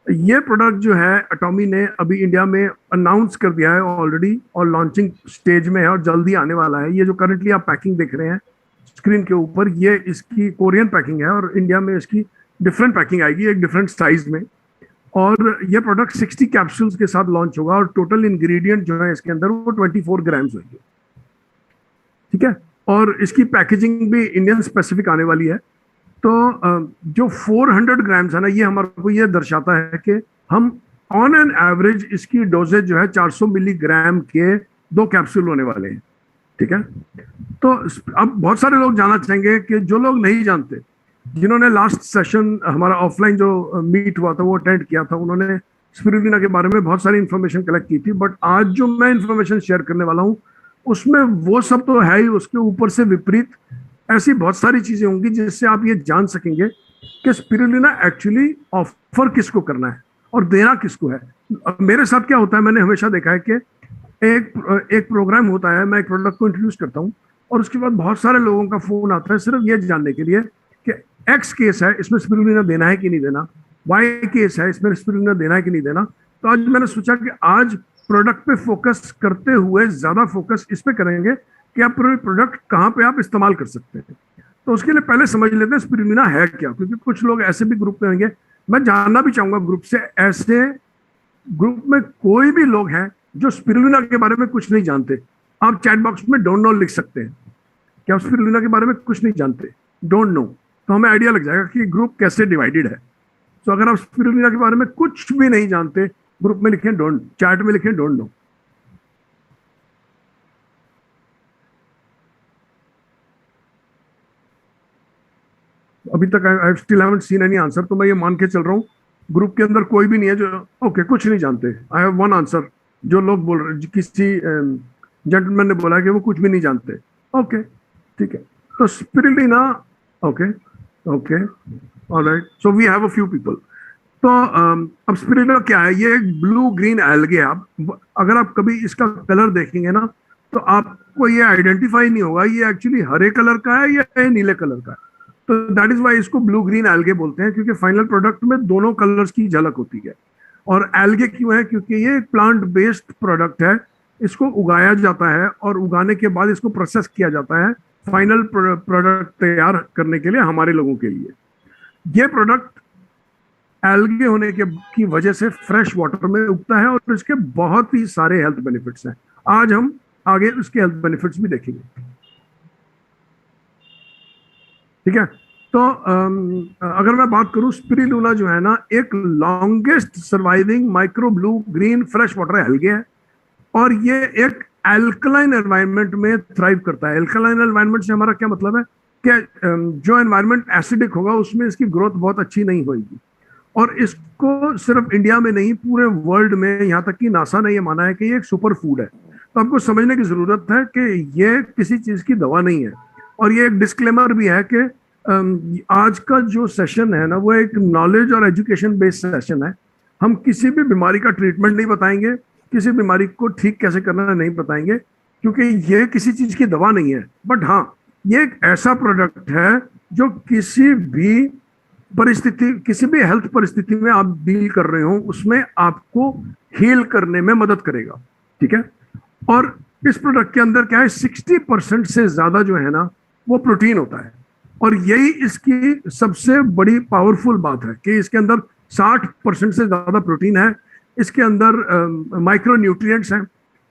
ये प्रोडक्ट जो है अटॉमी ने अभी इंडिया में अनाउंस कर दिया है ऑलरेडी, और लॉन्चिंग स्टेज में है और जल्दी आने वाला है। ये जो करंटली आप पैकिंग देख रहे हैं स्क्रीन के ऊपर, ये इसकी कोरियन पैकिंग है, और इंडिया में इसकी डिफरेंट पैकिंग आएगी, एक डिफरेंट साइज में। और ये प्रोडक्ट 60 कैप्सूल्स के साथ लॉन्च होगा, और टोटल इंग्रेडिएंट जो है इसके अंदर वो 24 ग्राम्स होंगे। ठीक है। और इसकी पैकेजिंग भी इंडियन स्पेसिफिक आने वाली है। तो जो 400 ग्राम्स है ना, ये हमारे को ये दर्शाता है कि हम ऑन एन एवरेज इसकी डोजेज जो है 400 मिलीग्राम के 2 कैप्सूल होने वाले हैं। ठीक है। तो अब बहुत सारे लोग जानना चाहेंगे कि जो लोग नहीं जानते, जिन्होंने लास्ट सेशन हमारा ऑफलाइन जो मीट हुआ था वो अटेंड किया था, उन्होंने स्पिरुलिना के बारे में बहुत सारी इंफॉर्मेशन कलेक्ट की थी। बट आज जो मैं इंफॉर्मेशन शेयर करने वाला हूँ उसमें वो सब तो है ही, उसके ऊपर से विपरीत ऐसी बहुत सारी चीजें होंगी जिससे आप ये जान सकेंगे कि स्पिरुलिना एक्चुअली ऑफर किसको करना है और देना किसको है। अब मेरे साथ क्या होता है, मैंने हमेशा देखा है कि एक एक प्रोग्राम होता है, मैं एक प्रोडक्ट को इंट्रोड्यूस करता हूँ और उसके बाद बहुत सारे लोगों का फोन आता है सिर्फ ये जानने के लिए कि एक्स केस है, इसमें स्पिरुलिना देना है कि नहीं देना, वाई केस है, इसमें स्पिरुलिना देना है कि नहीं देना। तो आज मैंने सोचा कि आज प्रोडक्ट पे फोकस करते हुए ज्यादा फोकस इस पे करेंगे कि आप प्रोडक्ट कहाँ पे आप इस्तेमाल कर सकते हैं। तो उसके लिए पहले समझ लेते हैं स्पिरुलिना है क्या, क्योंकि कुछ लोग ऐसे भी ग्रुप में होंगे, मैं जानना भी चाहूंगा ग्रुप से, ऐसे ग्रुप में कोई भी लोग हैं जो स्पिरुलिना के बारे में कुछ नहीं जानते, आप चैट बॉक्स में डोंट नो लिख सकते हैं कि आप स्पिरुलिना के बारे में कुछ नहीं जानते, डोंट नो, तो हमें आइडिया लग जाएगा कि ग्रुप कैसे डिवाइडेड है। तो अगर आप स्पिरुलिना के बारे में कुछ भी नहीं जानते, ग्रुप में लिखें डोंट, चैट में लिखें डोंट नो। अभी तक I still haven't seen any answer, तो मैं ये मान के चल रहा हूँ ग्रुप के अंदर कोई भी नहीं है जो ओके कुछ नहीं जानते। आई हैव वन आंसर, जो लोग बोल रहे, किसी जेंटलमैन ने बोला कि वो कुछ भी नहीं जानते। ओके ठीक है। तो spirulina, okay okay alright, so we have a few people. तो अब स्पिरुलिना क्या है, ये एक ब्लू ग्रीन एल्गे है। आप अगर आप कभी इसका कलर देखेंगे ना तो आपको ये आइडेंटिफाई नहीं होगा ये एक्चुअली हरे कलर का है या नीले कलर का है। तो दैट इज वाई इसको ब्लू ग्रीन एल्गे बोलते हैं, क्योंकि फाइनल प्रोडक्ट में दोनों कलर्स की झलक होती है। और एल्गे क्यों है, क्योंकि ये प्लांट बेस्ड प्रोडक्ट है, इसको उगाया जाता है और उगाने के बाद इसको प्रोसेस किया जाता है फाइनल प्रोडक्ट तैयार करने के लिए हमारे लोगों के लिए। ये प्रोडक्ट एल्गे होने के की वजह से फ्रेश वाटर में उगता है और इसके बहुत ही सारे हेल्थ बेनिफिट्स हैं। आज हम आगे उसके हेल्थ बेनिफिट्स भी देखेंगे। ठीक है। तो अगर मैं बात करूं, स्पिरुलिना जो है ना एक longest surviving micro blue green fresh water algae है, और ये एक एल्कलाइन एनवायरनमेंट में थ्राइव करता है। एल्कलाइन एनवायरनमेंट से हमारा क्या मतलब है कि जो एनवायरनमेंट एसिडिक होगा उसमें इसकी ग्रोथ बहुत अच्छी नहीं होगी। और इसको सिर्फ इंडिया में नहीं पूरे वर्ल्ड में, यहाँ तक कि नासा ने ये माना है कि ये एक सुपर फूड है। तो आपको समझने की जरूरत है कि ये किसी चीज की दवा नहीं है। और ये एक डिस्क्लेमर भी है कि आज का जो सेशन है ना वो एक नॉलेज और एजुकेशन बेस्ड सेशन है। हम किसी भी बीमारी का ट्रीटमेंट नहीं बताएंगे, किसी बीमारी को ठीक कैसे करना नहीं बताएंगे, क्योंकि ये किसी चीज की दवा नहीं है। बट हाँ, ये एक ऐसा प्रोडक्ट है जो किसी भी परिस्थिति, किसी भी हेल्थ परिस्थिति में आप डील कर रहे हो उसमें आपको हील करने में मदद करेगा। ठीक है। और इस प्रोडक्ट के अंदर क्या है, 60% से ज्यादा जो है ना वो प्रोटीन होता है। और यही इसकी सबसे बड़ी पावरफुल बात है कि इसके अंदर 60% से ज्यादा प्रोटीन है। इसके अंदर माइक्रो न्यूट्रिएंट्स हैं।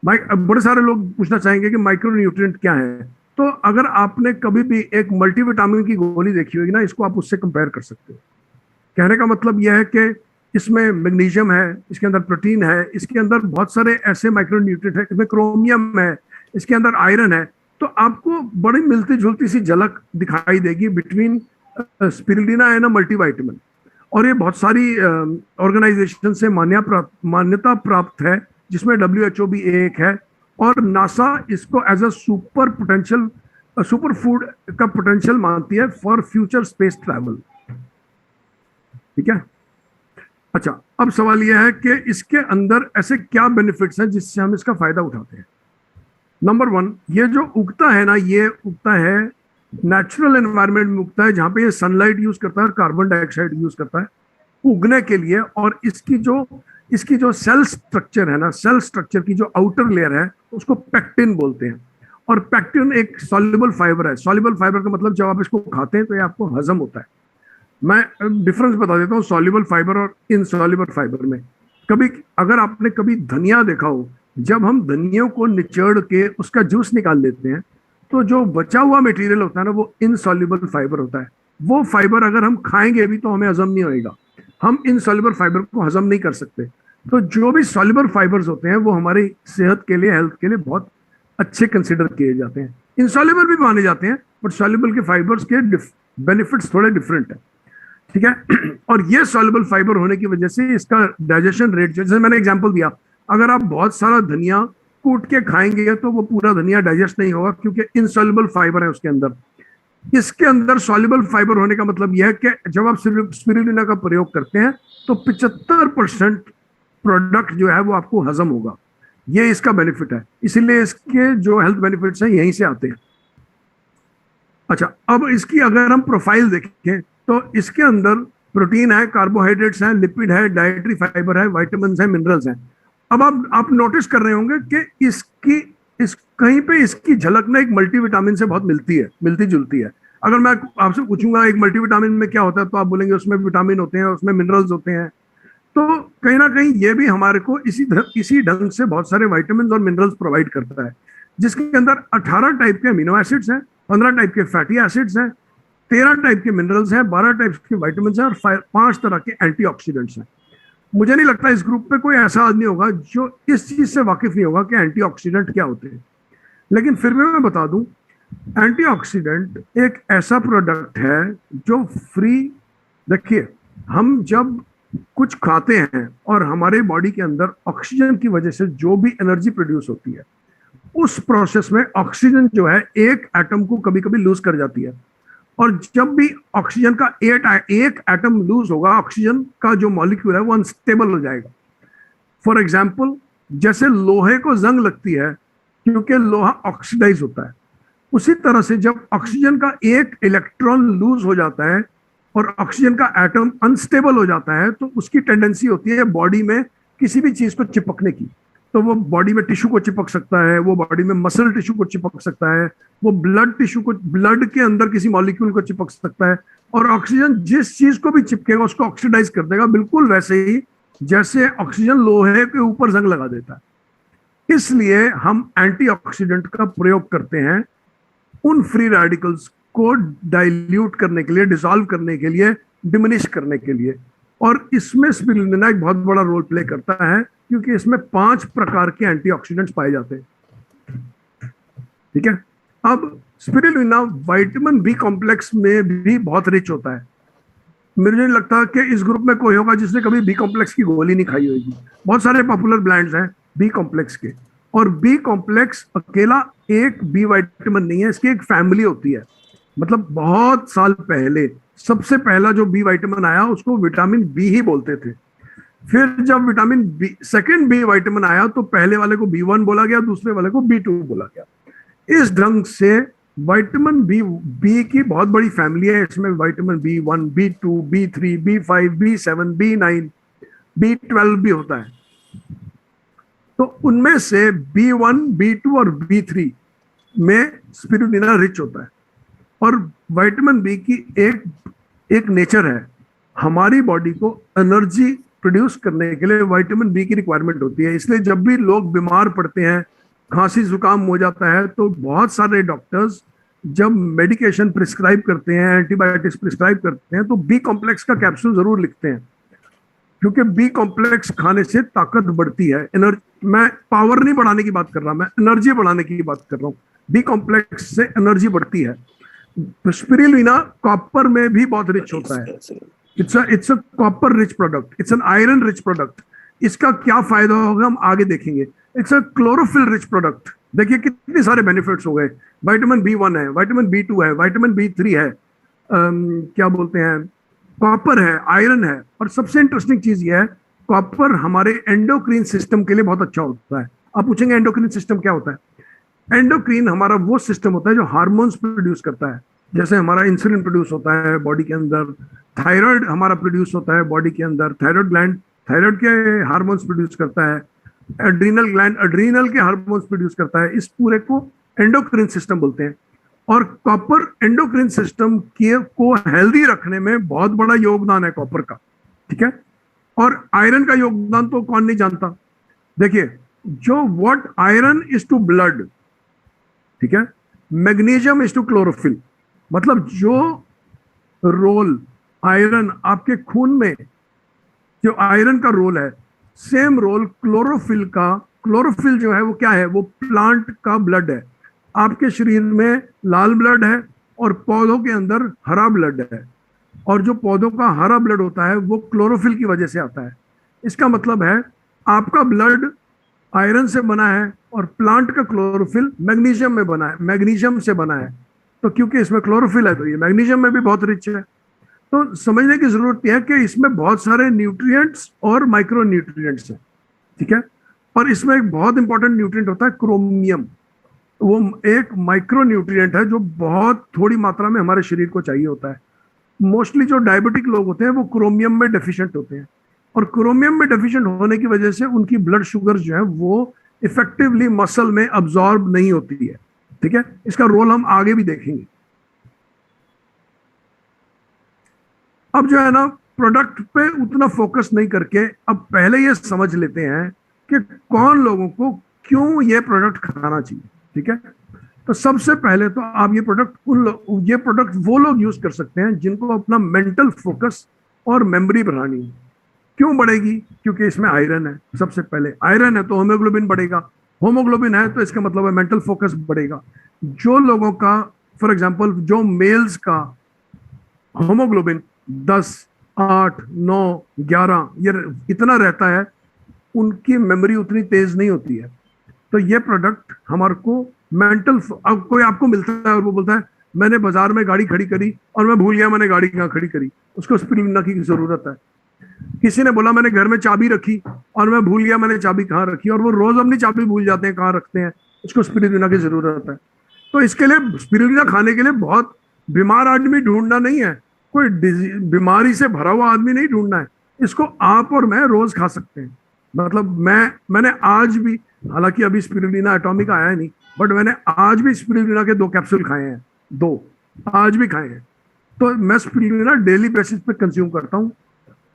बड़े सारे लोग पूछना चाहेंगे कि माइक्रो न्यूट्रिएंट क्या है। तो अगर आपने कभी भी एक मल्टीविटामिन की गोली देखी होगी ना, इसको आप उससे कंपेयर कर सकते हो। कहने का मतलब यह है कि इसमें मैग्नीशियम है, इसके अंदर प्रोटीन है, इसके अंदर बहुत सारे ऐसे माइक्रो न्यूट्रिएंट है, इसमें क्रोमियम है, इसके अंदर आयरन है। तो आपको बड़ी मिलती जुलती सी झलक दिखाई देगी बिटवीन स्पिरुलिना एंड मल्टीविटामिन। और ये बहुत सारी ऑर्गेनाइजेशन से मान्यता प्राप्त है, जिसमें WHO भी एक है। और नासा इसको एज अ सुपर फूड का पोटेंशियल मानती है फॉर फ्यूचर स्पेस ट्रैवल। ठीक है। अच्छा, अब सवाल यह है कि इसके अंदर ऐसे क्या बेनिफिट्स हैं जिससे हम इसका फायदा उठाते हैं। नंबर 1, ये जो उगता है ना, ये उगता है नेचुरल एनवायरनमेंट में उगता है, जहां पे ये सनलाइट यूज करता है और कार्बन डाइऑक्साइड यूज करता है। उगने के लिए। और इसकी जो सेल स्ट्रक्चर है ना, सेल स्ट्रक्चर की जो आउटर लेयर है उसको पेक्टिन बोलते हैं। और पेक्टिन एक सॉल्युबल फाइबर है। सॉल्युबल फाइबर का मतलब जब आप इसको खाते हैं तो ये आपको हजम होता है। मैं डिफरेंस बता देता हूँ सॉल्युबल फाइबर और इनसॉल्युबल फाइबर में। कभी अगर आपने कभी धनिया देखा हो, जब हम धनिया को निचोड़ के उसका जूस निकाल लेते हैं तो जो बचा हुआ मटेरियल होता है ना, वो इनसॉल्युबल फाइबर होता है। वो फाइबर अगर हम खाएंगे भी तो हमें हजम नहीं होएगा, हम इनसॉल्युबल फाइबर को हजम नहीं कर सकते। तो जो भी सॉल्युबल फाइबर्स होते हैं वो हमारी सेहत के लिए, हेल्थ के लिए बहुत अच्छे कंसिडर किए जाते हैं। इनसॉल्युबल भी माने जाते हैं, बट सॉल्युबल के फाइबर्स के बेनिफिट्स थोड़े डिफरेंट है, ठीक है। और ये सॉल्युबल फाइबर होने की वजह से इसका डाइजेशन रेट, जैसे मैंने एग्जांपल दिया, अगर आप बहुत सारा धनिया कूट के खाएंगे तो वो पूरा धनिया डाइजेस्ट नहीं होगा, क्योंकि इनसॉल्युबल फाइबर है उसके अंदर। इसके अंदर सॉल्युबल फाइबर होने का मतलब यह है कि जब आप स्पिरुलिना का प्रयोग करते हैं तो 75% प्रोडक्ट जो है वो आपको हजम होगा। ये इसका बेनिफिट है, इसीलिए इसके जो हेल्थ बेनिफिट्स हैं यहीं से आते हैं। अच्छा, अब इसकी अगर हम प्रोफाइल देखें तो इसके अंदर प्रोटीन है, कार्बोहाइड्रेट्स हैं, लिपिड है, डाइटरी फाइबर है, विटामिन है, मिनरल्स हैं। अब आप नोटिस कर रहे होंगे कि इस कहीं पे इसकी झलक ना एक मल्टीविटामिन से बहुत मिलती जुलती है। अगर मैं आपसे पूछूंगा एक मल्टीविटामिन में क्या होता है, तो आप बोलेंगे उसमें विटामिन होते हैं, उसमें मिनरल्स होते हैं। तो कहीं ना कहीं ये भी हमारे को इसी ढंग से बहुत सारे विटामिन और मिनरल्स प्रोवाइड करता है, जिसके अंदर 18 टाइप के अमीनो एसिड्स हैं, 15 टाइप के फैटी एसिड्स हैं, 13 टाइप के मिनरल्स हैं, 12 टाइप के विटामिन हैं और 5 तरह के एंटीऑक्सीडेंट्स हैं। मुझे नहीं लगता इस ग्रुप पे कोई ऐसा आदमी होगा जो इस चीज से वाकिफ नहीं होगा कि एंटीऑक्सीडेंट क्या होते हैं। लेकिन फिर भी मैं बता दूं, एंटीऑक्सीडेंट एक ऐसा प्रोडक्ट है जो फ्री, देखिए हम जब कुछ खाते हैं और हमारे बॉडी के अंदर ऑक्सीजन की वजह से जो भी एनर्जी प्रोड्यूस होती है, उस प्रोसेस में ऑक्सीजन जो है एक एटम को कभी कभी लूज कर जाती है। और जब भी ऑक्सीजन का एक एटम लूज होगा, ऑक्सीजन का जो मॉलिक्यूल है वो अनस्टेबल हो जाएगा। फॉर एग्जाम्पल, जैसे लोहे को जंग लगती है क्योंकि लोहा ऑक्सीडाइज होता है, उसी तरह से जब ऑक्सीजन का एक इलेक्ट्रॉन लूज हो जाता है और ऑक्सीजन का एटम अनस्टेबल हो जाता है, तो उसकी टेंडेंसी होती है बॉडी में किसी भी चीज को चिपकने की। तो वो बॉडी में टिश्यू को चिपक सकता है, वो बॉडी में मसल टिश्यू को चिपक सकता है, वो ब्लड के अंदर किसी मॉलिक्यूल को चिपक सकता है। और ऑक्सीजन जिस चीज को भी चिपकेगा उसको ऑक्सीडाइज कर देगा, बिल्कुल वैसे ही जैसे ऑक्सीजन लोहे के ऊपर जंग लगा देता है। इसलिए हम एंटीऑक्सीडेंट का प्रयोग करते हैं उन फ्री रेडिकल्स को डाइल्यूट करने के लिए, डिसॉल्व करने के लिए, डिमिनिश करने के लिए। और इसमें स्पिरुलिना एक बहुत बड़ा रोल प्ले करता है, क्योंकि इसमें 5 प्रकार के एंटीऑक्सीडेंट्स पाए जाते हैं, ठीक है। अब स्पिरुलिना विटामिन बी कॉम्प्लेक्स में भी बहुत रिच होता है। मुझे नहीं लगता कि इस ग्रुप में कोई होगा जिसने कभी बी कॉम्प्लेक्स की गोली नहीं खाई होगी। बहुत सारे पॉपुलर ब्रांड्स हैं बी कॉम्प्लेक्स के, और बी कॉम्प्लेक्स अकेला एक बी विटामिन नहीं है, इसकी एक फैमिली होती है। मतलब बहुत साल पहले सबसे पहला जो बी विटामिन आया उसको विटामिन बी ही बोलते थे। फिर जब vitamin B, second B vitamin आया, तो पहले वाले को B1 बोला गया, दूसरे वाले को B2 बोला गया। इस ढंग से विटामिन बी की बहुत बड़ी फैमिली है। इसमें vitamin B1, B2, B3, B5, B7, B9, B12 भी होता है। तो उनमें से B1, B2 और B3 में स्पिरुलिना रिच होता है। और विटामिन बी की एक नेचर है, हमारी बॉडी को एनर्जी प्रोड्यूस करने के लिए विटामिन बी की रिक्वायरमेंट होती है। इसलिए जब भी लोग बीमार पड़ते हैं, खांसी जुकाम हो जाता है, तो बहुत सारे डॉक्टर्स जब मेडिकेशन प्रिस्क्राइब करते हैं, एंटीबायोटिक्स प्रिस्क्राइब करते हैं, तो बी कॉम्प्लेक्स का कैप्सूल जरूर लिखते हैं, क्योंकि बी कॉम्प्लेक्स खाने से ताकत बढ़ती है। एनर्जी, मैं पावर नहीं बढ़ाने की बात कर रहा, मैं एनर्जी बढ़ाने की बात कर रहा हूँ। बी कॉम्प्लेक्स से एनर्जी बढ़ती है। स्पिरुलिना कॉपर में भी बहुत रिच होता है। It's a copper rich product, it's an iron rich product. इसका क्या फायदा होगा हम आगे देखेंगे। It's a chlorophyll rich product. देखिए कितने सारे बेनिफिट्स हो गए। विटामिन B1 है, विटामिन B2 है, विटामिन B3 है, क्या बोलते हैं, कॉपर है, आयरन है। और सबसे इंटरेस्टिंग चीज ये है, कॉपर हमारे एंडोक्रीन सिस्टम के लिए बहुत अच्छा होता है। आप पूछेंगे एंडोक्रीन सिस्टम क्या होता है? एंडोक्रीन हमारा वो सिस्टम होता है जो हार्मोन्स प्रोड्यूस करता है। जैसे हमारा इंसुलिन प्रोड्यूस होता है बॉडी के अंदर, थायराइड हमारा प्रोड्यूस होता है बॉडी के अंदर, थायराइड ग्लैंड थायराइड के हार्मोन्स प्रोड्यूस करता है, एड्रीनल ग्लैंड एड्रीनल के हार्मोन्स प्रोड्यूस करता है। इस पूरे को एंडोक्रिन सिस्टम बोलते हैं। और कॉपर एंडोक्रिन सिस्टम के को हेल्दी रखने में बहुत बड़ा योगदान है कॉपर का, ठीक है। और आयरन का योगदान तो कौन नहीं जानता। देखिए, जो what iron is to blood, ठीक है, मैग्नीशियम इज टू क्लोरोफिल। मतलब जो रोल आयरन आपके खून में, जो आयरन का रोल है, सेम रोल क्लोरोफिल का। क्लोरोफिल जो है वो क्या है, वो प्लांट का ब्लड है। आपके शरीर में लाल ब्लड है और पौधों के अंदर हरा ब्लड है, और जो पौधों का हरा ब्लड होता है वो क्लोरोफिल की वजह से आता है। इसका मतलब है आपका ब्लड आयरन से बना है और प्लांट का क्लोरोफिल मैग्नीशियम में बना है, मैग्नीशियम से बना है। तो क्योंकि इसमें क्लोरोफिल है तो ये मैग्नीशियम में भी बहुत रिच है। तो समझने की जरूरत है कि इसमें बहुत सारे न्यूट्रिएंट्स और माइक्रो न्यूट्रिएंट्स हैं, ठीक है। और इसमें एक बहुत इंपॉर्टेंट न्यूट्रिएंट होता है क्रोमियम। वो एक माइक्रो न्यूट्रिएंट है जो बहुत थोड़ी मात्रा में हमारे शरीर को चाहिए होता है। मोस्टली जो डायबिटिक लोग होते हैं वो क्रोमियम में डेफिशिएंट होते हैं, और क्रोमियम में डेफिशिएंट होने की वजह से उनकी ब्लड शुगर जो है वो इफेक्टिवली मसल में अब्सॉर्ब नहीं होती है, ठीक है। इसका रोल हम आगे भी देखेंगे। अब जो है ना, प्रोडक्ट पे उतना फोकस नहीं करके अब पहले ये समझ लेते हैं कि कौन लोगों को क्यों ये प्रोडक्ट खाना चाहिए, ठीक है। तो सबसे पहले तो आप ये प्रोडक्ट वो लोग यूज कर सकते हैं जिनको अपना मेंटल फोकस और मेमोरी बढ़ानी है। क्यों बढ़ेगी? क्योंकि इसमें आयरन है। सबसे पहले आयरन है तो होमोग्लोबिन बढ़ेगा, होमोग्लोबिन है तो इसका मतलब है मेंटल फोकस बढ़ेगा। जो लोगों का, फॉर एग्जांपल, जो मेल्स का होमोग्लोबिन 10, 8, 9, 11 ये इतना रहता है, उनकी मेमोरी उतनी तेज नहीं होती है। तो ये प्रोडक्ट हमारे को मेंटल, अब कोई आपको मिलता है और वो बोलता है मैंने बाजार में गाड़ी खड़ी करी और मैं भूल गया मैंने गाड़ी कहाँ खड़ी करी, उसको स्पिरुलिना की जरूरत है। किसी ने बोला मैंने घर में चाबी रखी और मैं भूल गया मैंने चाबी कहाँ रखी, और वो रोज अपनी चाबी भूल जाते हैं कहाँ रखते हैं, उसको स्पिरुलिना की जरूरत है। तो इसके लिए स्पिरुलिना खाने के लिए बहुत बीमार आदमी ढूंढना नहीं है, कोई बीमारी से भरा हुआ आदमी नहीं ढूंढना है। इसको आप और मैं रोज खा सकते हैं। मतलब मैंने आज भी, हालांकि अभी स्पिरुलिना एटॉमिक आया है नहीं, बट मैंने आज भी स्पिरुलिना के 2 कैप्सूल खाए हैं, 2 आज भी खाए हैं। तो मैं स्पिरुलिना डेली बेसिस पे कंज्यूम करता हूँ,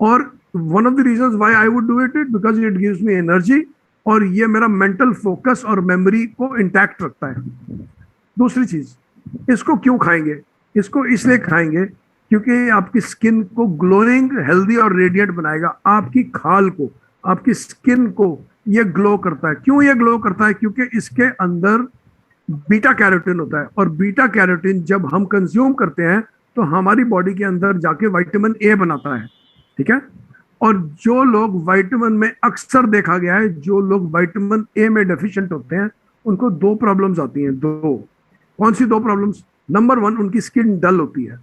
और one of the reasons why I would do it because it gives me energy, और ये मेरा मेंटल फोकस और मेमोरी को इंटैक्ट रखता है। दूसरी चीज, इसको क्यों खाएंगे? इसको इसलिए खाएंगे क्योंकि आपकी स्किन को ग्लोइंग, हेल्दी और रेडिएंट बनाएगा। आपकी खाल को, आपकी स्किन को ये ग्लो करता है। क्यों ये ग्लो करता है? क्योंकि इसके अंदर बीटा कैरोटीन होता है, और बीटा कैरोटीन जब हम कंज्यूम करते हैं तो हमारी बॉडी के अंदर जाके विटामिन ए बनाता है, ठीक है। और जो लोग विटामिन में, अक्सर देखा गया है, जो लोग विटामिन ए में डेफिशिएंट होते हैं उनको 2 प्रॉब्लम्स आती हैं। 2 कौन सी 2 प्रॉब्लम्स? नंबर 1, उनकी स्किन डल होती है।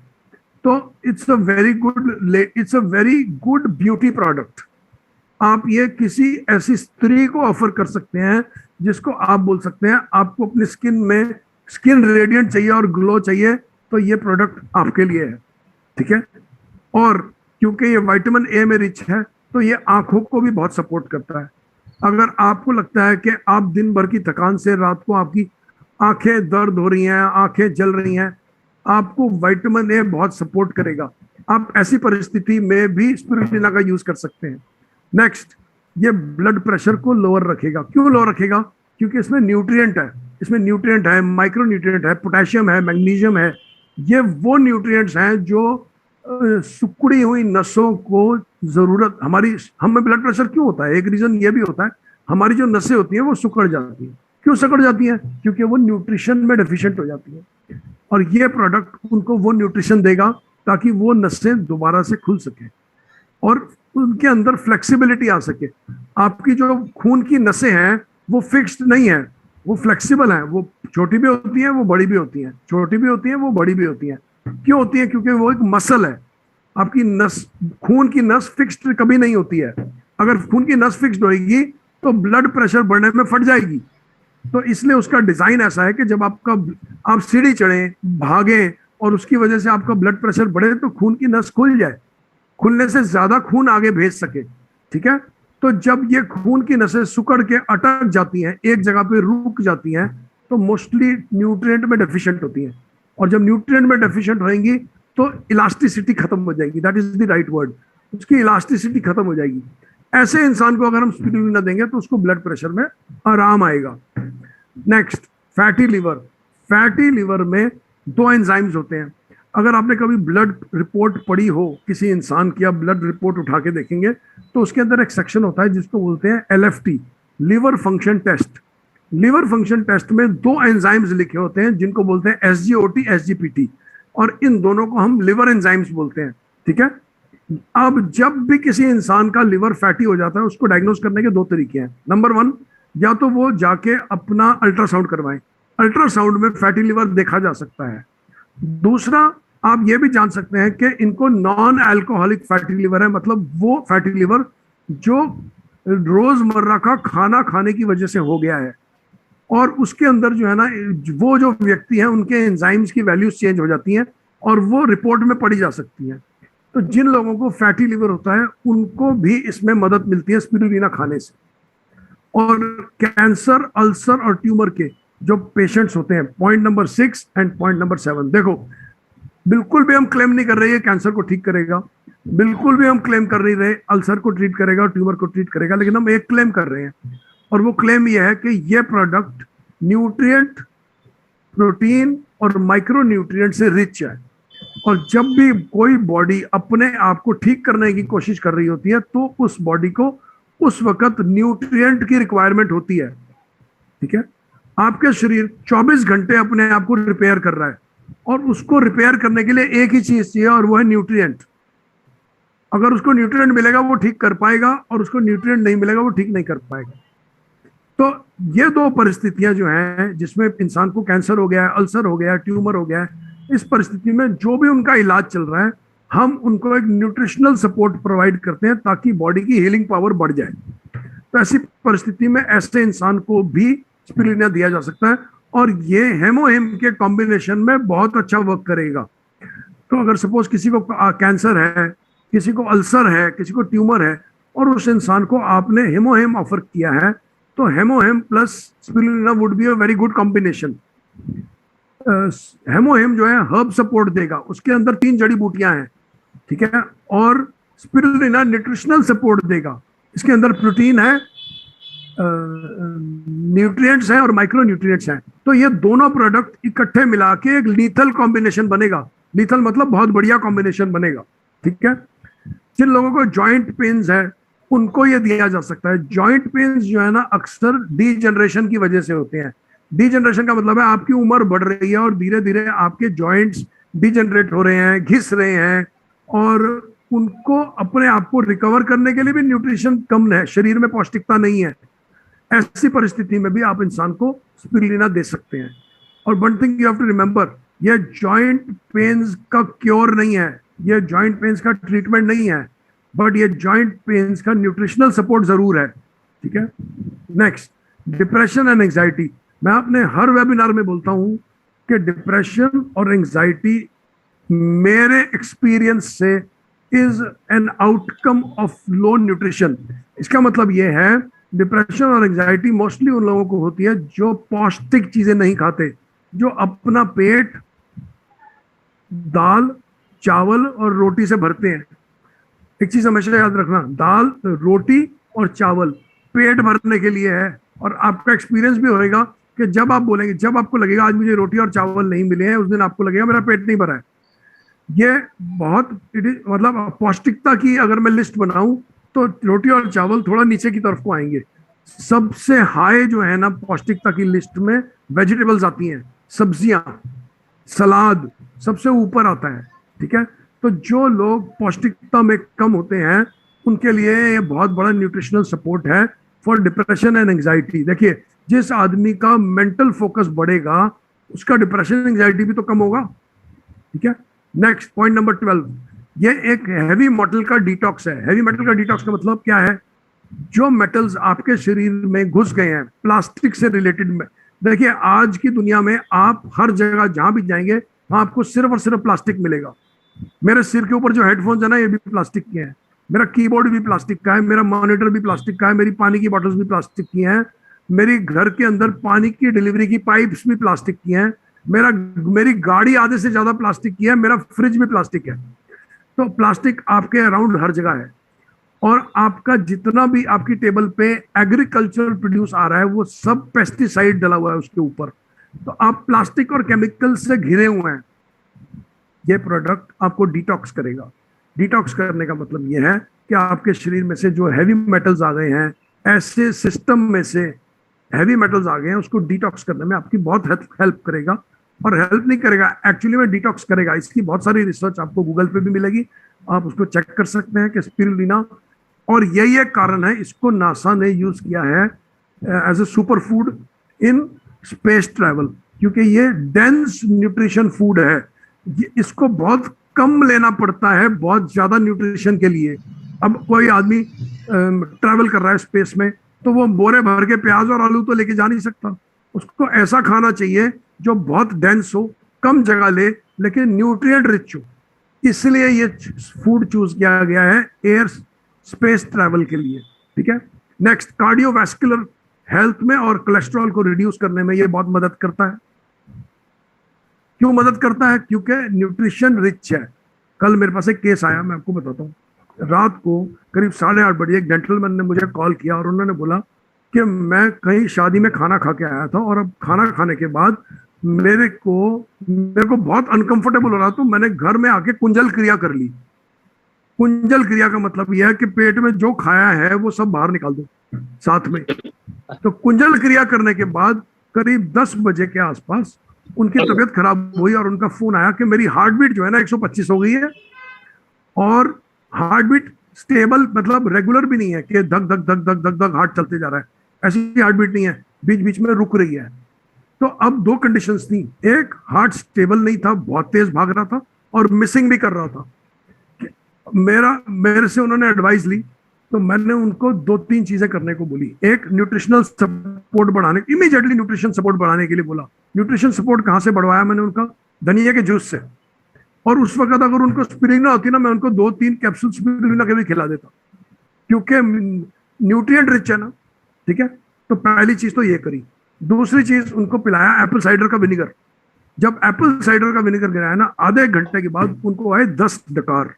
तो it's a very good beauty product. आप ये किसी ऐसी स्त्री को ऑफर कर सकते हैं जिसको आप बोल सकते हैं आपको अपनी स्किन में स्किन रेडिएंट चाहिए और ग्लो चाहिए, तो ये प्रोडक्ट आपके लिए है, ठीक है। और क्योंकि ये विटामिन ए में रिच है तो ये आंखों को भी बहुत सपोर्ट करता है। अगर आपको लगता है कि आप दिन भर की थकान से रात को आपकी आंखें दर्द हो रही हैं, आंखें जल रही हैं, आपको विटामिन ए बहुत सपोर्ट करेगा। आप ऐसी परिस्थिति में भी स्पिरुलिना का यूज कर सकते हैं। नेक्स्ट, ये ब्लड प्रेशर को लोअर रखेगा। क्यों लोअर रखेगा? क्योंकि इसमें न्यूट्रिएंट है, इसमें न्यूट्रिएंट है, माइक्रो न्यूट्रिएंट है, पोटेशियम है, मैग्नीशियम है। ये वो न्यूट्रिएंट्स हैं जो सिकुड़ी हुई नसों को जरूरत, हमारी, हमें ब्लड प्रेशर क्यों होता है? एक रीजन ये भी होता है, हमारी जो नसें होती हैं वो सिकुड़ जाती हैं। क्यों सिकुड़ जाती हैं? क्योंकि वो न्यूट्रिशन में डेफिशिएंट हो जाती है, और ये प्रोडक्ट उनको वो न्यूट्रिशन देगा ताकि वो नसें दोबारा से खुल सके और उनके अंदर फ्लेक्सिबिलिटी आ सके। आपकी जो खून की नसें हैं वो फिक्स्ड नहीं है, वो फ्लेक्सिबल है। वो छोटी भी होती हैं, वो बड़ी भी होती हैं, छोटी भी होती हैं, वो बड़ी भी होती हैं। क्यों होती है? क्योंकि वो एक मसल है। आपकी नस, खून की नस फिक्स्ड कभी नहीं होती है। अगर खून की नस फिक्स्ड होगी तो ब्लड प्रेशर बढ़ने में फट जाएगी। तो इसलिए उसका डिजाइन ऐसा है कि जब आप सीढ़ी चढ़ें, भागें, और उसकी वजह से आपका ब्लड प्रेशर बढ़े तो खून की नस खुल जाए, खुलने से ज्यादा खून आगे भेज सके, ठीक है। तो जब ये खून की नसें सिकुड़ के अटक जाती हैं, एक जगह पे रुक जाती हैं, तो मोस्टली न्यूट्रिएंट में डेफिशिएंट होती हैं। और जब न्यूट्रिएंट में डेफिशिएंट रहेंगी तो इलास्टिसिटी खत्म हो जाएगी, that is the right word, उसकी इलास्टिसिटी खत्म हो जाएगी। ऐसे इंसान को अगर हम स्पिरुलिना देंगे तो उसको ब्लड प्रेशर में आराम आएगा। Next, fatty liver. Fatty liver में दो एंजाइम्स होते हैं। अगर आपने कभी ब्लड रिपोर्ट पढ़ी हो किसी इंसान की, आप ब्लड रिपोर्ट उठा के देखेंगे तो उसके अंदर एक सेक्शन होता है जिसको बोलते हैं LFT, liver function test. Liver function test में दो एंजाइम्स लिखे होते हैं जिनको बोलते हैं SGOT, SGPT, और इन दोनों को हम लिवर एंजाइम्स बोलते हैं, ठीक है। अब जब भी किसी इंसान का लिवर फैटी हो जाता है, उसको डायग्नोज करने के दो तरीके हैं। नंबर वन, या तो वो जाके अपना अल्ट्रासाउंड करवाएं, अल्ट्रासाउंड में फैटी लिवर देखा जा सकता है। दूसरा, आप ये भी जान सकते हैं कि इनको नॉन अल्कोहलिक फैटी लिवर है, मतलब वो फैटी लिवर जो रोजमर्रा का खाना खाने की वजह से हो गया है, और उसके अंदर जो है ना, वो जो व्यक्ति हैं उनके एंजाइम्स की वैल्यूज चेंज हो जाती हैं और वो रिपोर्ट में पढ़ी जा सकती हैं। तो जिन लोगों को फैटी लिवर होता है उनको भी इसमें मदद मिलती है स्पिरुलिना खाने से। और कैंसर, अल्सर और ट्यूमर के जो पेशेंट्स होते हैं, point number 6 and point number 7, देखो बिल्कुल भी हम क्लेम नहीं कर रहे हैं कैंसर को ठीक करेगा, बिल्कुल भी हम क्लेम कर नहीं रहे अल्सर को ट्रीट करेगा, ट्यूमर को ट्रीट करेगा, लेकिन हम एक क्लेम कर रहे हैं, और वो क्लेम ये है कि ये प्रोडक्ट न्यूट्रिएंट, प्रोटीन और माइक्रो न्यूट्रिएंट से रिच है। और जब भी कोई बॉडी अपने आप को ठीक करने की कोशिश कर रही होती है तो उस बॉडी को उस वक्त न्यूट्रिएंट की रिक्वायरमेंट होती है, ठीक है। आपके शरीर 24 घंटे अपने आप को रिपेयर कर रहा है, और उसको रिपेयर करने के लिए एक ही चीज चाहिए, और वो है न्यूट्रिएंट। अगर उसको न्यूट्रिएंट मिलेगा वो ठीक कर पाएगा, और उसको न्यूट्रिएंट नहीं मिलेगा वो ठीक नहीं कर पाएगा। तो ये दो परिस्थितियां जो हैं जिसमें इंसान को कैंसर हो गया है, अल्सर हो गया है, ट्यूमर हो गया है, इस परिस्थिति में जो भी उनका इलाज चल रहा है, हम उनको एक न्यूट्रिशनल सपोर्ट प्रोवाइड करते हैं ताकि बॉडी की हीलिंग पावर बढ़ जाए। तो ऐसी परिस्थिति में ऐसे इंसान को भी स्पिरुलिना दिया जा सकता है, और ये हेमोहिम के कॉम्बिनेशन में बहुत अच्छा वर्क करेगा। तो अगर सपोज किसी को कैंसर है, किसी को अल्सर है, किसी को ट्यूमर है, और उस इंसान को आपने हेमोहिम ऑफर किया है, तो HemoHIM plus spirulina would be a very good combination. HemoHIM जो है हर्ब सपोर्ट देगा, उसके अंदर 3 जड़ी बूटियां हैं, ठीक है, और स्पिरुलिना न्यूट्रिशनल सपोर्ट देगा, इसके अंदर प्रोटीन है, न्यूट्रिएंट्स हैं और माइक्रो न्यूट्रिएंट्स हैं। तो ये दोनों प्रोडक्ट इकट्ठे मिला के एक लीथल कॉम्बिनेशन बनेगा। लीथल मतलब बहुत बढ़िया कॉम्बिनेशन बनेगा, ठीक है। जिन लोगों को जॉइंट पेन्स है उनको ये दिया जा सकता है। जॉइंट पेन्स जो है ना अक्सर डीजनरेशन की वजह से होते हैं। डीजनरेशन का मतलब है आपकी उम्र बढ़ रही है और धीरे धीरे आपके जॉइंट्स डीजनरेट हो रहे हैं, घिस रहे हैं, और उनको अपने आप को रिकवर करने के लिए भी न्यूट्रिशन कम है, शरीर में पौष्टिकता नहीं है। ऐसी परिस्थिति में भी आप इंसान को स्पिरुलिना दे सकते हैं। और one thing you have to remember, ये जॉइंट पेन्स का क्योर नहीं है, ये जॉइंट पेन्स का ट्रीटमेंट नहीं है, बट ये जॉइंट पेन्स का न्यूट्रिशनल सपोर्ट जरूर है, ठीक है। Next, depression and anxiety. मैं अपने हर वेबिनार में बोलता हूं कि डिप्रेशन और एंजाइटी मेरे एक्सपीरियंस से is an outcome of low nutrition. इसका मतलब ये है, डिप्रेशन और एंजाइटी मोस्टली उन लोगों को होती है जो पौष्टिक चीजें नहीं खाते, जो अपना पेट दाल, चावल और रोटी से भरते हैं। एक चीज हमेशा याद रखना, दाल, रोटी और चावल पेट भरने के लिए है। और आपका एक्सपीरियंस भी होएगा कि जब आप बोलेंगे, जब आपको लगेगा आज मुझे रोटी और चावल नहीं मिले हैं, उस दिन आपको लगेगा मेरा पेट नहीं भरा है। ये बहुत मतलब पौष्टिकता की अगर मैं लिस्ट बनाऊं तो रोटी और चावल थोड़ा नीचे की तरफ को आएंगे। सबसे हाई जो है ना पौष्टिकता की लिस्ट में वेजिटेबल्स आती हैं, सब्जियां, सलाद सबसे ऊपर आता है, ठीक है। तो जो लोग पौष्टिकता में कम होते हैं उनके लिए ये बहुत बड़ा न्यूट्रिशनल सपोर्ट है फॉर डिप्रेशन एंड एंजाइटी। देखिए, जिस आदमी का मेंटल फोकस बढ़ेगा उसका डिप्रेशन एंजाइटी भी तो कम होगा, ठीक है। नेक्स्ट, पॉइंट नंबर 12, ये एक हैवी मेटल का डिटॉक्स है। हैवी मेटल का डिटॉक्स का मतलब क्या है? जो मेटल्स आपके शरीर में घुस गए हैं प्लास्टिक से रिलेटेड में, देखिए आज की दुनिया में आप हर जगह जहां भी जाएंगे वहां आपको सिर्फ और सिर्फ प्लास्टिक मिलेगा। मेरे सिर के ऊपर जो हेडफोन्स है ना, ये भी प्लास्टिक के हैं। मेरा कीबोर्ड भी प्लास्टिक का है, मेरा मॉनिटर भी प्लास्टिक का है, मेरी पानी की बॉटल्स भी प्लास्टिक की हैं, मेरी घर के अंदर पानी की डिलीवरी की पाइप्स भी प्लास्टिक की हैं, मेरा मेरी गाड़ी आधे से ज्यादा प्लास्टिक की है, मेरा फ्रिज भी प्लास्टिक है। तो प्लास्टिक आपके अराउंड हर जगह है। और आपका जितना भी आपकी टेबल पे एग्रीकल्चरल प्रोड्यूस आ रहा है वो सब पेस्टिसाइड डला हुआ है उसके ऊपर। तो आप प्लास्टिक और केमिकल से घिरे हुए हैं। ये प्रोडक्ट आपको डिटॉक्स करेगा। डिटॉक्स करने का मतलब ये है कि आपके शरीर में से जो हैवी मेटल्स आ गए हैं, ऐसे सिस्टम में से हैवी मेटल्स आ गए हैं, उसको डिटॉक्स करने में आपकी बहुत हेल्प करेगा। और हेल्प नहीं करेगा, एक्चुअली में डिटॉक्स करेगा। इसकी बहुत सारी रिसर्च आपको गूगल पे भी मिलेगी, आप उसको चेक कर सकते हैं कि स्पिरुलिना। और यही एक कारण है इसको नासा ने यूज किया है as a super food in space travel, क्योंकि ये डेंस न्यूट्रिशन फूड है। इसको बहुत कम लेना पड़ता है बहुत ज्यादा न्यूट्रिशन के लिए। अब कोई आदमी ट्रैवल कर रहा है स्पेस में, तो वो बोरे भर के प्याज और आलू तो लेके जा नहीं सकता। उसको ऐसा खाना चाहिए जो बहुत डेंस हो, कम जगह ले, लेकिन न्यूट्रिएंट रिच हो। इसलिए ये फूड चूज किया गया है एयर स्पेस ट्रैवल के लिए। ठीक है। नेक्स्ट, कार्डियोवैस्कुलर हेल्थ में और कोलेस्ट्रॉल को रिड्यूस करने में ये बहुत मदद करता है। क्यों मदद करता है? क्योंकि न्यूट्रिशन रिच है। कल मेरे पास एक केस आया, मैं आपको बताता हूँ। रात को करीब 8:30 बजे एक जेंटलमैन ने मुझे कॉल किया और उन्होंने बोला कि मैं कहीं शादी में खाना खा के आया था और अब खाना खाने के बाद मेरे को बहुत अनकंफर्टेबल हो रहा, तो मैंने घर में आके कुंजल क्रिया कर ली। कुंजल क्रिया का मतलब यह है कि पेट में जो खाया है वो सब बाहर निकाल दो साथ में। तो कुंजल क्रिया करने के बाद करीब 10 बजे के आसपास उनकी तबीयत खराब हुई और उनका फोन आया कि मेरी हार्ट बीट जो है ना 125 हो गई है, और हार्ट बीट स्टेबल मतलब रेगुलर भी नहीं है कि धक धक धक धक धक धक हार्ट चलते जा रहा है, ऐसी हार्ट बीट नहीं है, बीच बीच में रुक रही है। तो अब दो कंडीशंस थी, एक हार्ट स्टेबल नहीं था, बहुत तेज भाग रहा था और मिसिंग भी कर रहा था। मेरे से उन्होंने एडवाइस ली, तो मैंने उनको 2-3 चीजें करने को बोली। एक, न्यूट्रिशनल सपोर्ट बढ़ाने, इमीडिएटली न्यूट्रिशन सपोर्ट बढ़ाने के लिए बोला। न्यूट्रिशन सपोर्ट कहां से बढ़वाया मैंने उनका? धनिया के जूस से। और उस वक्त अगर उनको स्पिरुलिना होती ना, मैं उनको 2-3 कैप्सूल स्पिरुलिना के भी खिला देता, क्योंकि न्यूट्रिएंट रिच है ना। ठीक है। तो पहली चीज तो ये करी। दूसरी चीज, उनको पिलाया एप्पल साइडर का विनेगर। जब एप्पल साइडर का विनेगर गिराया ना, आधे एक घंटे के बाद उनको आए 10 डकार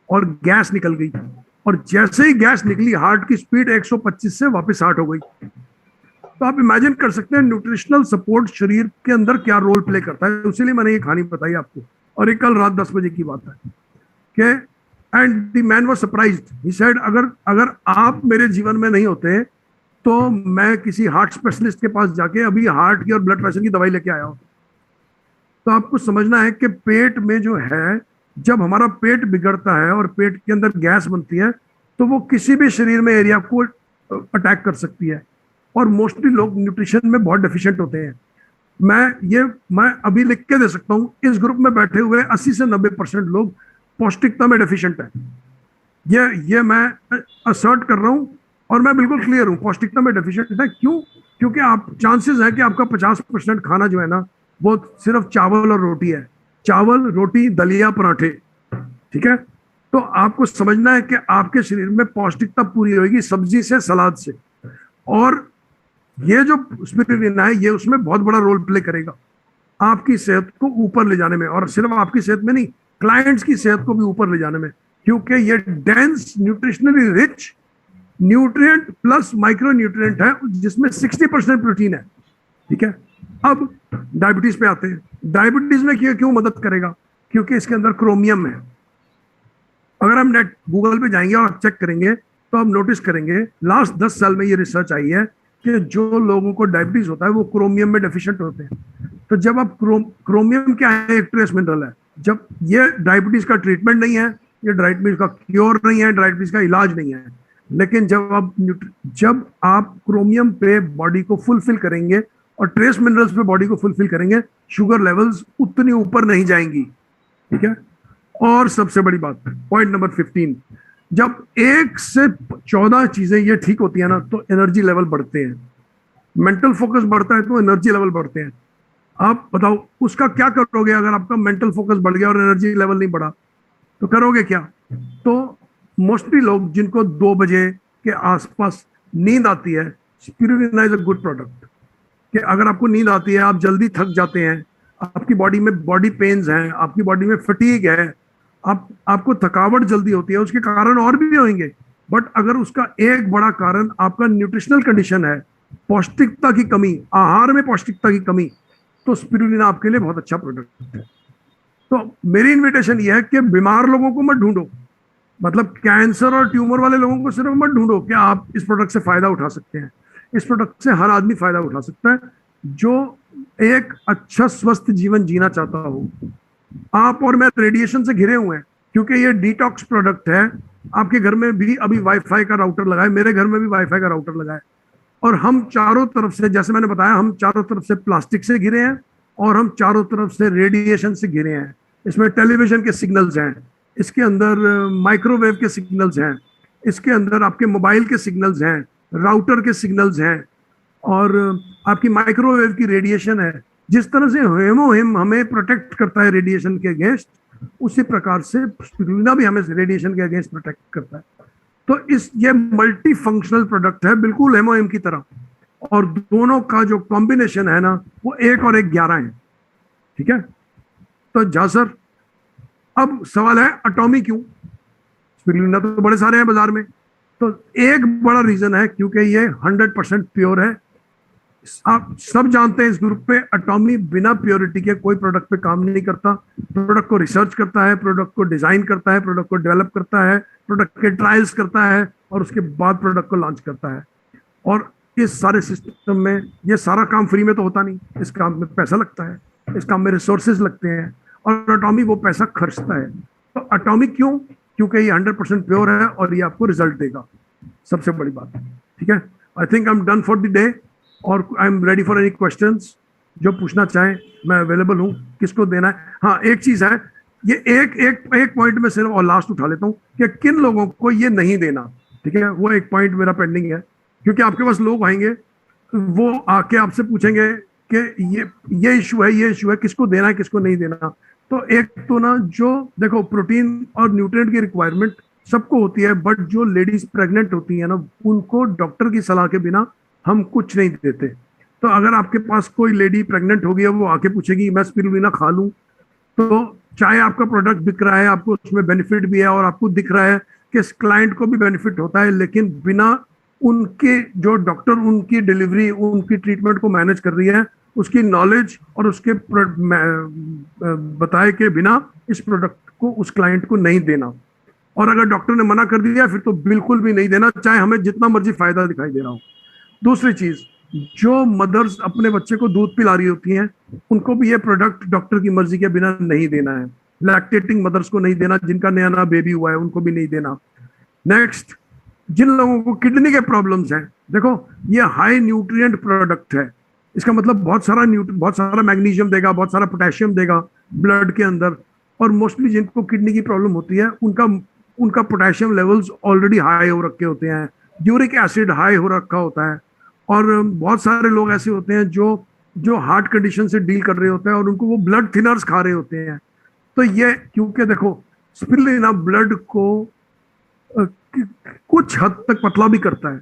और गैस निकल गई। और जैसे ही गैस निकली, हार्ट की स्पीड 125 से वापस 60 हो गई। तो आप इमेजिन कर सकते हैं न्यूट्रिशनल सपोर्ट शरीर के अंदर क्या रोल प्ले करता है। इसीलिए मैंने ये कहानी बताई आपको। और ये कल रात 10 बजे की बात है कि and the man was surprised, he said अगर आप मेरे जीवन में नहीं होते तो मैं किसी हार्ट स्पेशलिस्ट के पास जाके अभी हार्ट की और ब्लड प्रेशर की दवाई लेके आया हूं। तो आपको समझना है कि पेट में जो है, जब हमारा पेट बिगड़ता है और पेट के अंदर गैस बनती है, तो वो किसी भी शरीर में एरिया को अटैक कर सकती है। और मोस्टली लोग न्यूट्रिशन में बहुत डेफिशिएंट होते हैं। मैं अभी लिख के दे सकता हूं, इस ग्रुप में बैठे हुए 80 से 90% लोग पौष्टिकता में डेफिशिएंट है। ये मैं असर्ट कर रहा हूं और मैं बिल्कुल क्लियर हूं, पौष्टिकता में डेफिशिएंट है। क्यों? क्योंकि आप चांसेस है कि आपका 50% खाना जो है ना, वो सिर्फ चावल और रोटी है। चावल, रोटी, दलिया, पराठे। ठीक है। तो आपको समझना है कि आपके शरीर में पौष्टिकता पूरी होगी सब्जी से, सलाद से। और ये जो स्पिरुलिना है, ये उसमें बहुत बड़ा रोल प्ले करेगा आपकी सेहत को ऊपर ले जाने में। और सिर्फ आपकी सेहत में नहीं, क्लाइंट्स की सेहत को भी ऊपर ले जाने में, क्योंकि ये dense, nutritionally rich, nutrient plus micro nutrient है, जिसमें 60% प्रोटीन है। ठीक है। अब डायबिटीज पे आते हैं। डायबिटीज में क्यों मदद करेगा? क्योंकि इसके अंदर क्रोमियम है। अगर हम नेट गूगल पे जाएंगे और चेक करेंगे तो आप नोटिस करेंगे लास्ट 10 साल में ये रिसर्च आई है कि जो लोगों को डायबिटीज होता है वो क्रोमियम में डेफिशिएंट होते हैं। तो जब आप क्रोमियम क्या है? एक ट्रेस मिनरल है। जब ये डायबिटीज का ट्रीटमेंट नहीं है, ये डायबिटीज का क्योर नहीं है, डायबिटीज का इलाज नहीं है, लेकिन जब आप क्रोमियम पे बॉडी को फुलफिल करेंगे और ट्रेस मिनरल्स पे बॉडी को फुलफिल करेंगे, शुगर लेवल्स उतनी ऊपर नहीं जाएंगी। ठीक है। और सबसे बड़ी बात, पॉइंट नंबर 15, जब 1 से 14 चीजें ये ठीक होती है ना, तो एनर्जी लेवल बढ़ते हैं। मेंटल फोकस बढ़ता है तो एनर्जी लेवल बढ़ते हैं। आप बताओ उसका क्या करोगे अगर आपका मेंटल फोकस बढ़ गया और एनर्जी लेवल नहीं बढ़ा, तो करोगे क्या? तो मोस्टली लोग जिनको 2 बजे के आसपास नींद आती है, spirulina is a good product. कि अगर आपको नींद आती है, आप जल्दी थक जाते हैं, आपकी बॉडी में बॉडी पेन्स हैं, आपकी बॉडी में फटीग है, आपको थकावट जल्दी होती है, उसके कारण और भी होंगे। बट अगर उसका एक बड़ा कारण आपका न्यूट्रिशनल कंडीशन है, पौष्टिकता की कमी, आहार में पौष्टिकता की कमी, तो स्पिरुलिना आपके लिए बहुत अच्छा प्रोडक्ट है। तो मेरी इन्विटेशन ये है कि बीमार लोगों को मत ढूंढो, मतलब कैंसर और ट्यूमर वाले लोगों को सिर्फ मत ढूंढो कि आप इस प्रोडक्ट से फायदा उठा सकते हैं। इस प्रोडक्ट से हर आदमी फायदा उठा सकता है जो एक अच्छा स्वस्थ जीवन जीना चाहता हो। आप और मैं रेडिएशन से घिरे हुए हैं क्योंकि ये डिटॉक्स प्रोडक्ट है। आपके घर में भी अभी वाईफाई का राउटर लगा है, मेरे घर में भी वाईफाई का राउटर लगा है, और हम चारों तरफ से, जैसे मैंने बताया, हम चारों तरफ से प्लास्टिक से घिरे हैं और हम चारों तरफ से रेडिएशन से घिरे हैं। इसमें टेलीविजन के सिग्नल्स हैं, इसके अंदर माइक्रोवेव के सिग्नल्स हैं, इसके अंदर आपके मोबाइल के सिग्नल्स हैं, राउटर के सिग्नल्स हैं, और आपकी माइक्रोवेव की रेडिएशन है। जिस तरह से हेमोहिम हमें प्रोटेक्ट करता है रेडिएशन के अगेंस्ट, उसी प्रकार से स्पिरुलिना भी हमें रेडिएशन के अगेंस्ट प्रोटेक्ट करता है। तो ये मल्टी फंक्शनल प्रोडक्ट है, बिल्कुल हेमोहिम की तरह, और दोनों का जो कॉम्बिनेशन है ना, वो 1 और 1 11 है। ठीक है, तो जा सर, अब सवाल है अटॉमी क्यों? स्पिरुलिना तो बड़े सारे हैं बाजार में। तो एक बड़ा रीजन है क्योंकि ये 100% प्योर है। आप सब जानते हैं इस ग्रुप पे अटॉमी बिना प्योरिटी के कोई प्रोडक्ट पे काम नहीं करता। प्रोडक्ट को रिसर्च करता है, प्रोडक्ट को डिजाइन करता है, प्रोडक्ट को डेवलप करता है, प्रोडक्ट के ट्रायल्स करता है, और उसके बाद प्रोडक्ट को लॉन्च करता है। और इस सारे सिस्टम में ये सारा काम फ्री में तो होता नहीं, इस काम में पैसा लगता है, इस काम में रिसोर्सेज लगते हैं, और अटॉमी वो पैसा खर्चता है। तो अटॉमी क्यों? क्योंकि ये 100% प्योर है और ये आपको रिजल्ट देगा, सबसे बड़ी बात। ठीक है, I think I am done for the day, और I am ready for any questions. जो पूछना चाहें मैं अवेलेबल हूँ। किसको देना है? हाँ, एक चीज है, ये एक पॉइंट में सिर्फ और लास्ट उठा लेता हूँ कि किन लोगों को ये नहीं देना। ठीक है, वो एक पॉइंट मेरा पेंडिंग है, क्योंकि आपके पास लोग आएंगे, वो आके आपसे पूछेंगे कि ये इशू है, ये इशू है, किसको देना है, किसको नहीं देना। तो एक तो ना, जो देखो, प्रोटीन और न्यूट्रिएंट की रिक्वायरमेंट सबको होती है, बट जो लेडीज प्रेग्नेंट होती है ना, उनको डॉक्टर की सलाह के बिना हम कुछ नहीं देते। तो अगर आपके पास कोई लेडी प्रेग्नेंट होगी, वो आके पूछेगी मैं स्पिरुलिना खा लूं, तो चाहे आपका प्रोडक्ट बिक रहा है, आपको उसमें बेनिफिट भी है, और आपको दिख रहा है कि क्लाइंट को भी बेनिफिट होता है, लेकिन बिना उनके, जो डॉक्टर उनकी डिलीवरी, उनकी ट्रीटमेंट को मैनेज कर रही है, उसकी नॉलेज और उसके बताए के बिना इस प्रोडक्ट को उस क्लाइंट को नहीं देना। और अगर डॉक्टर ने मना कर दिया फिर तो बिल्कुल भी नहीं देना, चाहे हमें जितना मर्जी फायदा दिखाई दे रहा हो। दूसरी चीज, जो मदर्स अपने बच्चे को दूध पिला रही होती हैं, उनको भी ये प्रोडक्ट डॉक्टर की मर्जी के बिना नहीं देना है। लैक्टेटिंग मदर्स को नहीं देना, जिनका नया नया बेबी हुआ है उनको भी नहीं देना। नेक्स्ट, जिन लोगों को किडनी के प्रॉब्लम्स हैं, देखो ये हाई न्यूट्रिएंट प्रोडक्ट है, इसका मतलब बहुत सारा मैग्नीशियम देगा, बहुत सारा पोटेशियम देगा ब्लड के अंदर। और मोस्टली जिनको किडनी की प्रॉब्लम होती है, उनका पोटेशियम लेवल्स ऑलरेडी हाई हो रखे होते हैं, यूरिक एसिड हाई हो रखा होता है, और बहुत सारे लोग ऐसे होते हैं जो हार्ट कंडीशन से डील कर रहे होते हैं, और उनको वो ब्लड थिनर्स खा रहे होते हैं। तो ये, क्योंकि देखो स्पिरुलिना ब्लड को कुछ हद तक पतला भी करता है,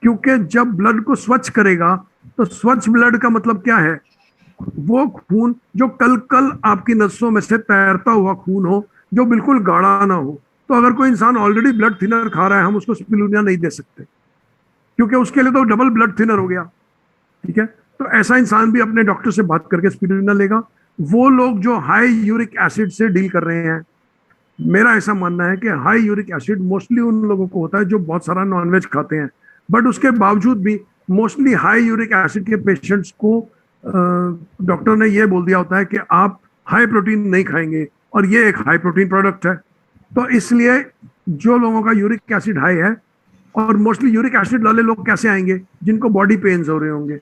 क्योंकि जब ब्लड को स्वच्छ करेगा, तो स्वच्छ ब्लड का मतलब क्या है? वो खून जो कल कल आपकी नसों में से तैरता हुआ खून हो, जो बिल्कुल गाढ़ा ना हो। तो अगर कोई इंसान ऑलरेडी ब्लड थिनर खा रहा है, हम उसको स्पिरुलिना नहीं दे सकते, क्योंकि उसके लिए तो डबल ब्लड थिनर हो गया। ठीक है, तो ऐसा इंसान भी अपने डॉक्टर से बात करके स्पिरुलिना लेगा। वो लोग जो हाई यूरिक एसिड से डील कर रहे हैं, मेरा ऐसा मानना है कि हाई यूरिक एसिड मोस्टली उन लोगों को होता है जो बहुत सारा नॉनवेज खाते हैं, बट उसके बावजूद भी मोस्टली हाई यूरिक एसिड के पेशेंट्स को डॉक्टर ने ये बोल दिया होता है कि आप हाई प्रोटीन नहीं खाएंगे, और ये एक हाई प्रोटीन प्रोडक्ट है। तो इसलिए जो लोगों का यूरिक एसिड हाई है, और मोस्टली यूरिक एसिड वाले लोग कैसे आएंगे? जिनको बॉडी पेन्स हो रहे होंगे,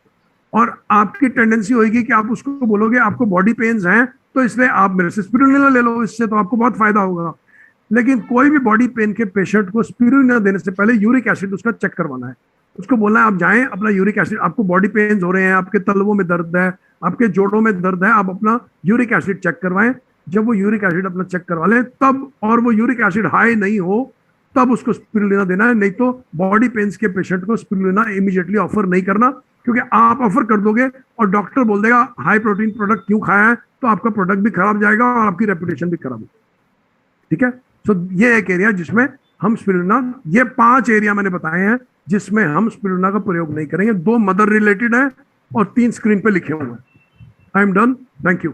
और आपकी टेंडेंसी होगी कि आप उसको बोलोगे आपको बॉडी पेन्स हैं, तो इसलिए आप मेरे से स्पिरुलिना ले लो, इससे तो आपको बहुत फायदा होगा। लेकिन कोई भी बॉडी पेन के पेशेंट को स्पिरुलिना देने से पहले यूरिक एसिड उसका चेक करवाना है। उसको बोलना है आप जाएं, अपना यूरिक एसिड, आपको बॉडी पेन्स हो रहे हैं, आपके तलवों में दर्द है, आपके जोड़ों में दर्द है, आप अपना यूरिक एसिड चेक करवाएं। जब वो यूरिक एसिड अपना चेक करवा लें तब, और वो यूरिक एसिड हाई नहीं हो तब उसको स्पिरुलिना देना है। नहीं तो बॉडी पेन्स के पेशेंट को स्पिरुलिना इमीडिएटली ऑफर नहीं करना, क्योंकि आप ऑफर कर दोगे और डॉक्टर बोल देगा हाई प्रोटीन प्रोडक्ट क्यों खाया है, तो आपका प्रोडक्ट भी खराब जाएगा और आपकी रेपुटेशन भी खराब होगी। ठीक है, सो ये एक एरिया जिसमें हम स्पिरुलिना, ये 5 एरिया मैंने बताए हैं जिसमें हम स्पिरुलिना का प्रयोग नहीं करेंगे। 2 मदर रिलेटेड है और 3 स्क्रीन पे लिखे हुए हैं। आई एम डन, थैंक यू।